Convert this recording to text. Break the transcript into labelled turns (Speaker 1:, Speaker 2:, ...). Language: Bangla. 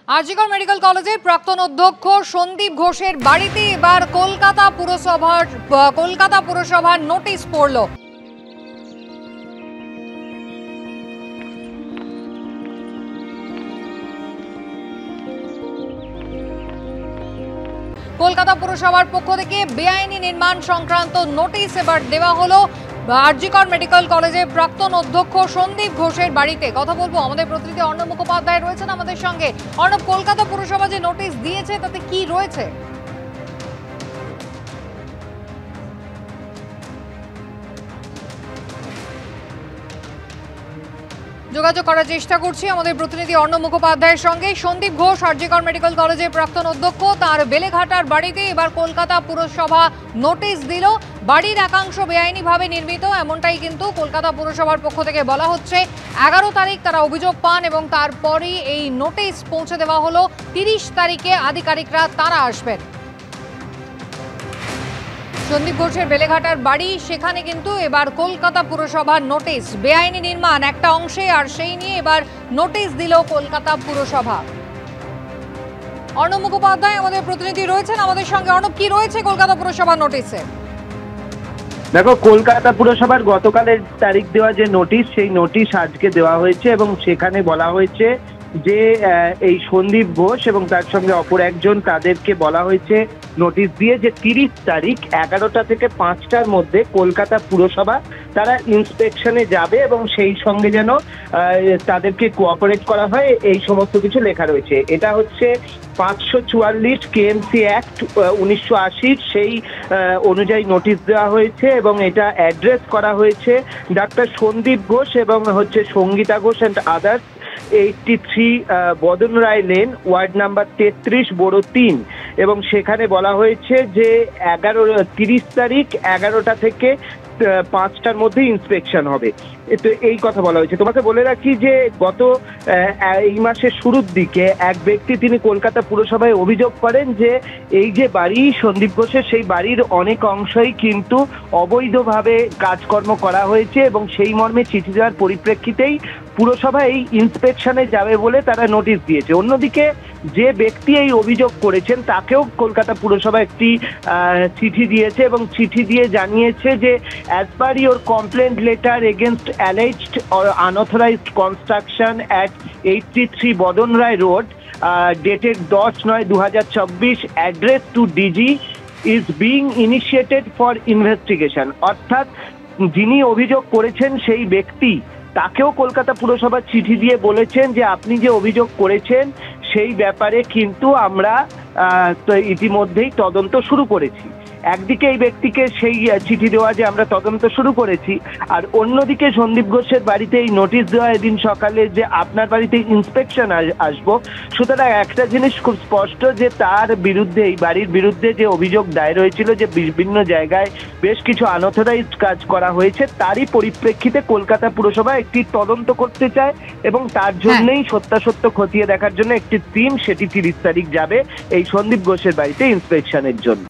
Speaker 1: আরজিকর মেডিকেল কলেজের প্রাক্তন অধ্যক্ষ সন্দীপ ঘোষের বাড়িতে এবার কলকাতা পুরসভার নোটিশ পড়ল। কলকাতা পুরসভার পক্ষ থেকে বেআইনি নির্মাণ সংক্রান্ত নোটিশ এবার দেওয়া হলো আরজিকর মেডিকেল কলেজের প্রাক্তন অধ্যক্ষ সন্দীপ ঘোষের বাড়িতে। কথা বলবো, আমাদের প্রতিনিধি অর্ণব মুখোপাধ্যায় রয়েছেন আমাদের সঙ্গে। অর্ণব, কলকাতা পুরসভা যে নোটিশ দিয়েছে তাতে কি রয়েছে? যোগাযোগ করার চেষ্টা করছি আমাদের প্রতিনিধি অর্ণব মুখোপাধ্যায়ের সঙ্গে। সন্দীপ ঘোষ আরজিকর মেডিকেল কলেজের প্রাক্তন অধ্যক্ষ, তার বেলেঘাটার বাড়িতে এবার কলকাতা পুরসভা নোটিশ দিল। বাড়ির একাংশ বেআইনিভাবে নির্মিত, এমনটাই কিন্তু কলকাতা পুরসভার পক্ষ থেকে বলা হচ্ছে। 11 তারিখ তারা অভিযোগ পান এবং তারপরই এই নোটিশ পৌঁছে দেওয়া হলো। 30 তারিখে আধিকারিকরা তারা আসবেন। সন্দীপ ঘোষের বেলেঘাটার বাড়ি, সেখানে কিন্তু এবার কলকাতা পুরসভার নোটিশ, বেআইনি নির্মাণ একটা অংশে, আর সেই নিয়ে এবার নোটিশ দিল কলকাতা পুরসভা। অর্ণব মুখোপাধ্যায় আমাদের প্রতিনিধি রয়েছেন আমাদের সঙ্গে। অর্ণব, কি রয়েছে কলকাতা পুরসভার নোটিশে?
Speaker 2: দেখো, কলকাতা পুরসভার গতকালের তারিখ দেওয়া যে নোটিশ, সেই নোটিশ আজকে দেওয়া হয়েছে এবং সেখানে বলা হয়েছে যে এই সন্দীপ ঘোষ এবং তার সঙ্গে অপর একজন, তাদেরকে বলা হয়েছে নোটিশ দিয়ে যে 30 তারিখ 11টা থেকে 5টার মধ্যে কলকাতা পুরসভা তারা ইন্সপেকশনে যাবে এবং সেই সঙ্গে যেন তাদেরকে কোঅপারেট করা হয়, এই সমস্ত কিছু লেখা রয়েছে। এটা হচ্ছে 544 KMC অ্যাক্ট 1980 সেই অনুযায়ী নোটিশ দেওয়া হয়েছে এবং এটা অ্যাড্রেস করা হয়েছে ডাক্তার সন্দীপ ঘোষ এবং হচ্ছে Sangeeta Ghosh and others, 83 Badan Roy lane, ward number 33, বোরো 3। এবং সেখানে বলা হয়েছে যে 30 তারিখ 11টা থেকে 5টার মধ্যে ইন্সপেকশন হবে। তো এই কথা বলা হয়েছে। তোমাকে বলে রাখি যে গত এই মাসের শুরুর দিকে এক ব্যক্তি, তিনি কলকাতা পুরসভায় অভিযোগ করেন যে এই যে বাড়ি সন্দীপ ঘোষের, সেই বাড়ির অনেক অংশই কিন্তু অবৈধভাবে কাজকর্ম করা হয়েছে এবং সেই মর্মে চিঠি দেওয়ার পরিপ্রেক্ষিতেই পুরসভা এই ইন্সপেকশনে যাবে বলে তারা নোটিশ দিয়েছে। অন্যদিকে যে ব্যক্তি এই অভিযোগ করেছেন তাকেও কলকাতা পুরসভা একটি চিঠি দিয়েছে এবং চিঠি দিয়ে জানিয়েছে যে as per your complaint letter against alleged or unauthorized construction at 83 Badan Ray road dated 10/9/2024, address to DG is being initiated for investigation। অর্থাৎ যিনি অভিযোগ করেছেন সেই ব্যক্তি, তাকেও কলকাতা পুরসভা চিঠি দিয়ে বলেছেন যে আপনি যে অভিযোগ করেছেন সেই ব্যাপারে কিন্তু আমরা ইতিমধ্যেই তদন্ত শুরু করেছি। একদিকে এই ব্যক্তিকে সেই চিঠি দেওয়া যে আমরা তদন্ত শুরু করেছি, আর অন্যদিকে সন্দীপ ঘোষের বাড়িতে এই নোটিশ দেওয়া এদিন সকালে যে আপনার বাড়িতে ইন্সপেকশন আসবো। সুতরাং একটা জিনিস খুব স্পষ্ট যে তার বিরুদ্ধে, এই বাড়ির বিরুদ্ধে যে অভিযোগ দায়ের হয়েছিল যে বিভিন্ন জায়গায় বেশ কিছু আনঅথরাইজড কাজ করা হয়েছে, তারই পরিপ্রেক্ষিতে কলকাতা পুরসভা একটি তদন্ত করতে চায় এবং তার জন্যই সত্যাসত্য খতিয়ে দেখার জন্য একটি টিম, সেটি 30 তারিখ যাবে এই সন্দীপ ঘোষের বাড়িতে ইন্সপেকশনের জন্য।